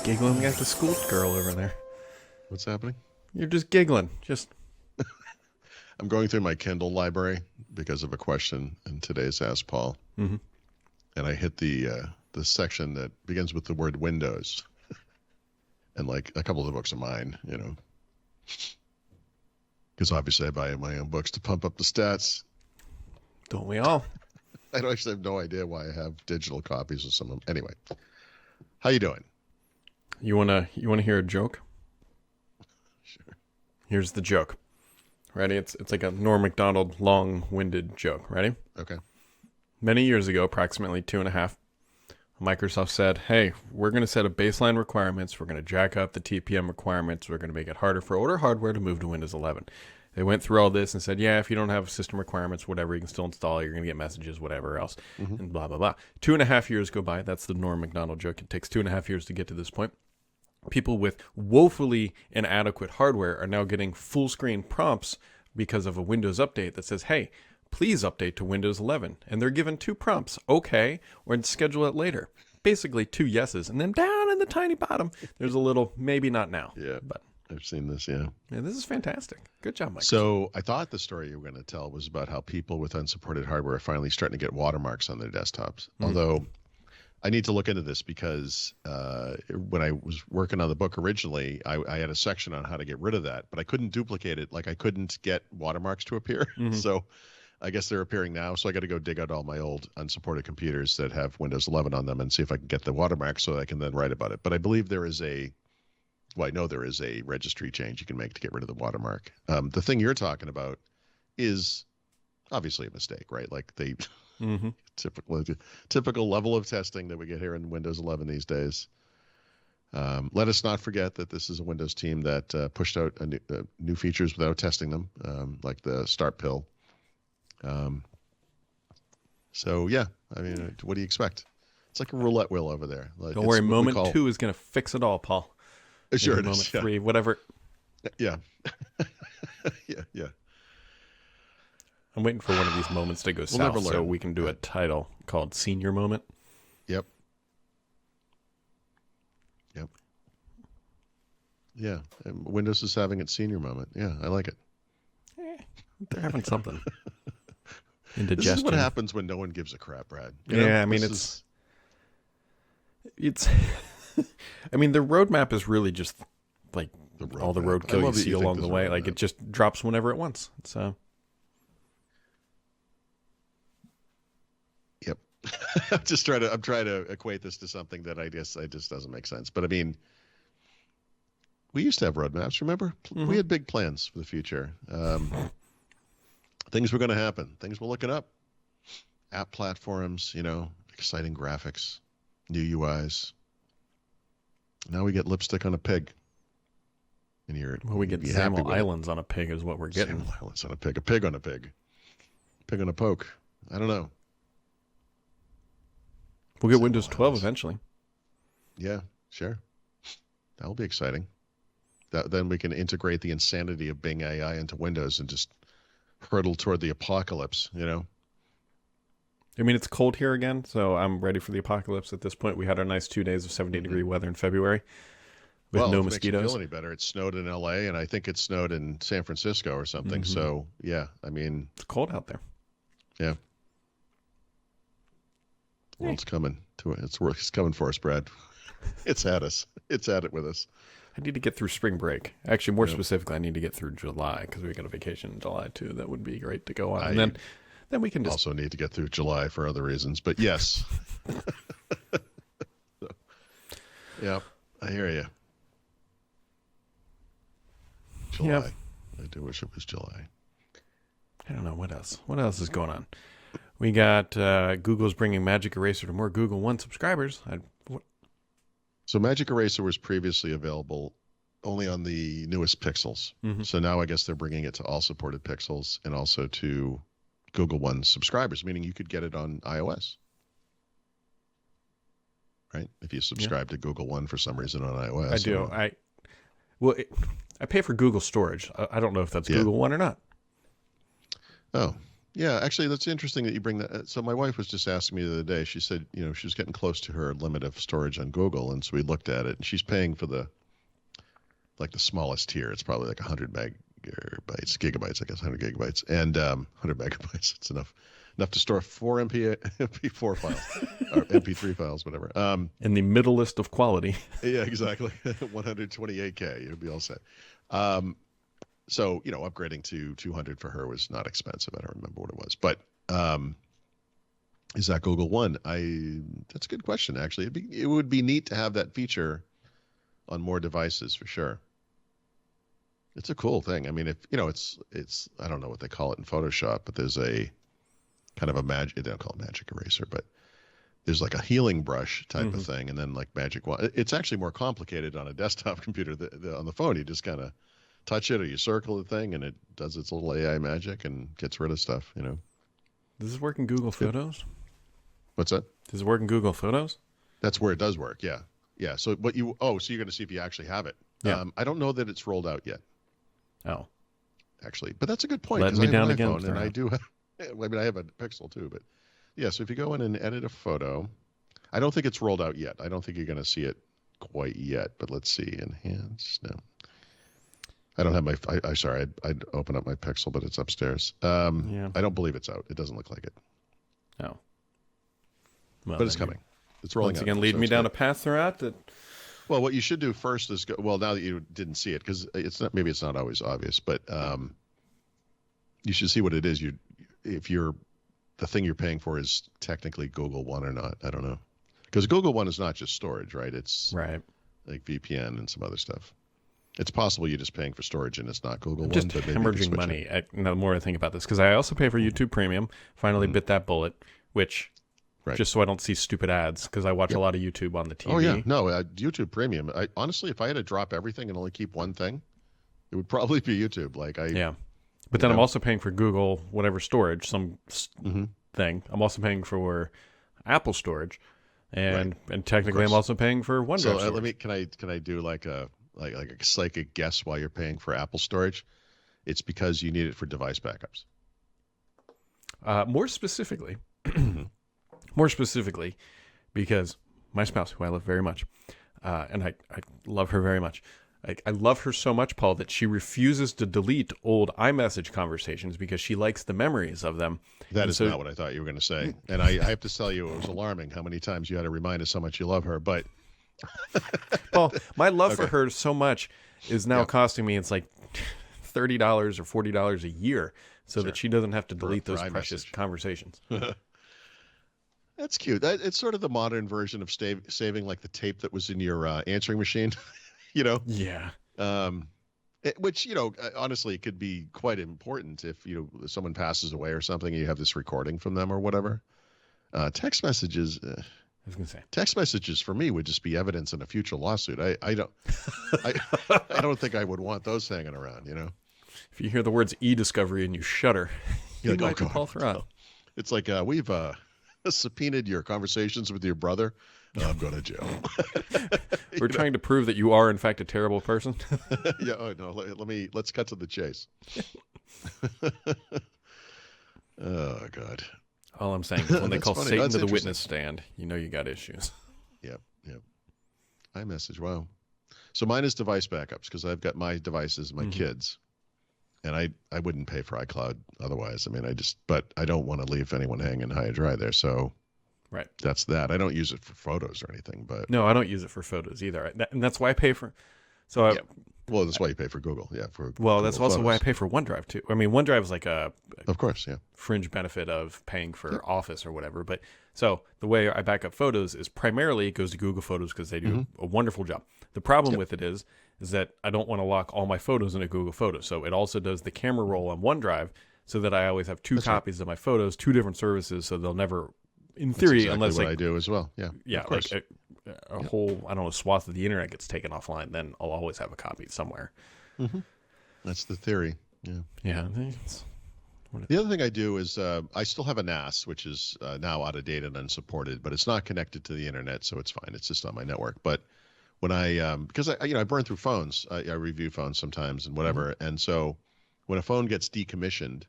giggling at the schoolgirl over there. What's happening? You're just giggling. Just I'm going through my Kindle library because of a question in today's Ask Paul, and I hit the section that begins with the word Windows, and like a couple of the books are mine, because obviously I buy my own books to pump up the stats. don't we all? I actually have no idea why I have digital copies of some of them. Anyway, how you doing? You wanna hear a joke? Sure. Here's the joke. Ready? It's like a Norm Macdonald long-winded joke. Ready? Okay. Many years ago, approximately 2.5, Microsoft said, hey, we're going to set a baseline requirements. We're going to jack up the TPM requirements. We're going to make it harder for older hardware to move to Windows 11. They went through all this and said, yeah, if you don't have system requirements, whatever, you can still install it. You're going to get messages, whatever else, and blah, blah, blah. 2.5 years go by. That's the Norm Macdonald joke. It takes 2.5 years to get to this point. People with woefully inadequate hardware are now getting full screen prompts because of a Windows update that says, hey, please update to Windows 11. And they're given 2 prompts, okay, or schedule it later. Basically 2 yeses. And then down in the tiny bottom, there's a little maybe not now. Yeah, But I've seen this, yeah. this is fantastic. Good job, Mike. So I thought the story you were going to tell was about how people with unsupported hardware are finally starting to get watermarks on their desktops. Although I need to look into this because when I was working on the book originally, I had a section on how to get rid of that, but I couldn't duplicate it. Like I couldn't get watermarks to appear. So I guess they're appearing now. So I got to go dig out all my old unsupported computers that have Windows 11 on them and see if I can get the watermark so I can then write about it. But I believe there is I know there is a registry change you can make to get rid of the watermark. The thing you're talking about is obviously a mistake, right? Like they typical level of testing that we get here in Windows 11 these days. Let us not forget that this is a Windows team that pushed out new features without testing them, like the start pill. So yeah, I mean, what do you expect? It's like a roulette wheel over there. Like, Don't worry, moment 2 is going to fix it all, Paul. Sure, Maybe it is. moment Yeah. 3, whatever. Yeah. yeah. I'm waiting for one of these moments to go We'll south never so learn. we can do a title called Senior Moment. Yep. Yeah. And Windows is having its senior moment. Yeah, I like it. They're having something. This Indigestion. is what happens when no one gives a crap, Brad. I mean, it's I mean, the roadmap is really just like all the roadmap. I roadkill you love that see you think along there's the a way. Like roadmap. it just drops whenever it wants. So Yep. I'm trying to equate this to something that I guess it just doesn't make sense. But I mean, we used to have roadmaps, remember? We had big plans for the future. Things were going to happen. Things were looking up. App platforms, exciting graphics, new UIs. Now we get lipstick on a pig. And we get be happy XAML with it. islands on a pig is what we're getting. XAML islands on a pig on a pig. Pig on a poke. I don't know. We'll get XAML Windows 12 islands. eventually. Yeah, sure. That'll be exciting. Then we can integrate the insanity of Bing AI into Windows and just hurtle toward the apocalypse, I mean, it's cold here again, so I'm ready for the apocalypse at this point. We had our nice 2 days of 70-degree weather in February with no if it mosquitoes. makes you feel any better, it snowed in LA, and I think it snowed in San Francisco or something. So, yeah, I mean, It's cold out there. yeah. The world's coming to it. It's coming for us, Brad. It's at us. It's at it with us. I need to get through spring break. Actually, more specifically, I need to get through July because we got a vacation in July too. That would be great to go on. And then we can just Also need to get through July for other reasons, but yes. So, yeah, I hear you. July. Yeah. I do wish it was July. I don't know what else. What else is going on? We got Google's bringing Magic Eraser to more Google One subscribers. So Magic Eraser was previously available only on the newest Pixels. So now I guess they're bringing it to all supported Pixels and also to Google One subscribers, meaning you could get it on iOS. Right? If you subscribe to Google One for some reason on iOS. I do. I pay for Google storage. I don't know if that's Google One or not. Oh, Yeah, actually, that's interesting that you bring that. So my wife was just asking me the other day. She said, she was getting close to her limit of storage on Google, and so we looked at it, and she's paying for the smallest tier. It's probably like 100 gigabytes, I guess, 100 gigabytes, and 100 megabytes. It's enough to store 4 MP4 files or MP3 files, whatever. In the middle list of quality. Yeah, exactly. 128K, it'll be all set. So, upgrading to 200 for her was not expensive. I don't remember what it was, but is that Google One? That's a good question, actually. It would be neat to have that feature on more devices for sure. It's a cool thing. I mean, if it's I don't know what they call it in Photoshop, but there's a kind of a they don't call it magic eraser, but there's like a healing brush type of thing, and then like magic wand. It's actually more complicated on a desktop computer. On the phone, you just kind of touch it or you circle the thing, and it does its little AI magic and gets rid of stuff. Does this work in Google Photos? What's that? Does it work in Google Photos? That's where it does work. Yeah, yeah. So so you're going to see if you actually have it. Yeah. I don't know that it's rolled out yet. Oh, actually, but that's a good point. Let me down again. And I do. I have a Pixel too, but yeah. So if you go in and edit a photo, I don't think it's rolled out yet. I don't think you're going to see it quite yet. But let's see. Enhance. No, I don't have my. I'd open up my Pixel, but it's upstairs. Yeah. I don't believe it's out. It doesn't look like it. Oh. Well, but it's coming. It's rolling once out. again, lead me down a path throughout that. Well, what you should do first is now that you didn't see it, because maybe it's not always obvious, but you should see what it is. If the thing you're paying for is technically Google One or not. I don't know, because Google One is not just storage, right? It's right, like VPN and some other stuff. It's possible you're just paying for storage and it's not Google One. Just hemorrhaging money. The more I think about this, because I also pay for YouTube Premium. Finally bit that bullet, which. Right. Just so I don't see stupid ads, because I watch a lot of YouTube on the TV. Oh, yeah. No, YouTube Premium. Honestly, if I had to drop everything and only keep one thing, it would probably be YouTube. Yeah. But then I'm also paying for Google, whatever storage, some thing. I'm also paying for Apple storage. And technically I'm also paying for OneDrive storage. Can I do like a psychic guess why you're paying for Apple storage? It's because you need it for device backups. More specifically, because my spouse, who I love very much, and I love her very much, I love her so much, Paul, that she refuses to delete old iMessage conversations because she likes the memories of them. That is not what I thought you were going to say. And I have to tell you, it was alarming how many times you had to remind us how much you love her. But Paul, my love for her so much is now costing me, it's like $30 or $40 a year so that she doesn't have to delete those precious conversations. That's cute. It's sort of the modern version of saving like the tape that was in your answering machine, Yeah. Which, honestly, could be quite important if, someone passes away or something and you have this recording from them or whatever. Text messages. I was going to say. Text messages for me would just be evidence in a future lawsuit. I don't I don't think I would want those hanging around, If you hear the words e-discovery and you shudder, you're you might be Paul Thurrott. It's like we've subpoenaed your conversations with your brother. I'm going to jail. We're trying to prove that you are in fact a terrible person. Yeah. Oh no. Let's cut to the chase. Oh God. All I'm saying is when they call Satan to the witness stand, you got issues. Yep. iMessage. Wow. So mine is device backups because I've got my devices, my kids, and I wouldn't pay for iCloud otherwise. I mean, but I don't want to leave anyone hanging high and dry there. So right. That's that. I don't use it for photos or anything, but no, I don't use it for photos either. And that's why I pay for. So well, that's why you pay for Google. Yeah. That's also why I pay for OneDrive too. I mean, OneDrive is like of course, yeah, fringe benefit of paying for Office or whatever. But so the way I back up photos is primarily it goes to Google Photos because they do a wonderful job. The problem with it is that I don't want to lock all my photos into Google Photos. So it also does the camera roll on OneDrive so that I always have two copies of my photos, two different services, so they'll never, in theory, exactly unless what I do as well. Yeah. Of course. Like a whole, I don't know, swath of the internet gets taken offline, then I'll always have a copy somewhere. That's the theory. Yeah. Yeah. The other thing I do is I still have a NAS, which is now out of date and unsupported, but it's not connected to the internet, so it's fine. It's just on my network. But when because I burn through phones, I review phones sometimes and whatever, and so when a phone gets decommissioned,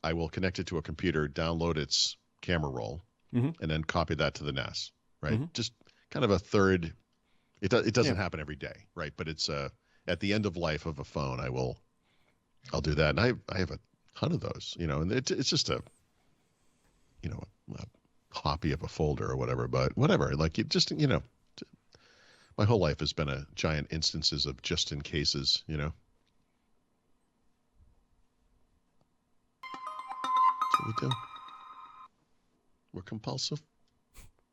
I will connect it to a computer, download its camera roll, and then copy that to the NAS, right? Just kind of a third. It doesn't happen every day, right? But it's at the end of life of a phone, I'll do that, and I have a ton of those, and it's just a copy of a folder or whatever, but whatever. Like it just, my whole life has been a giant instances of just in cases, That's what we do. We're compulsive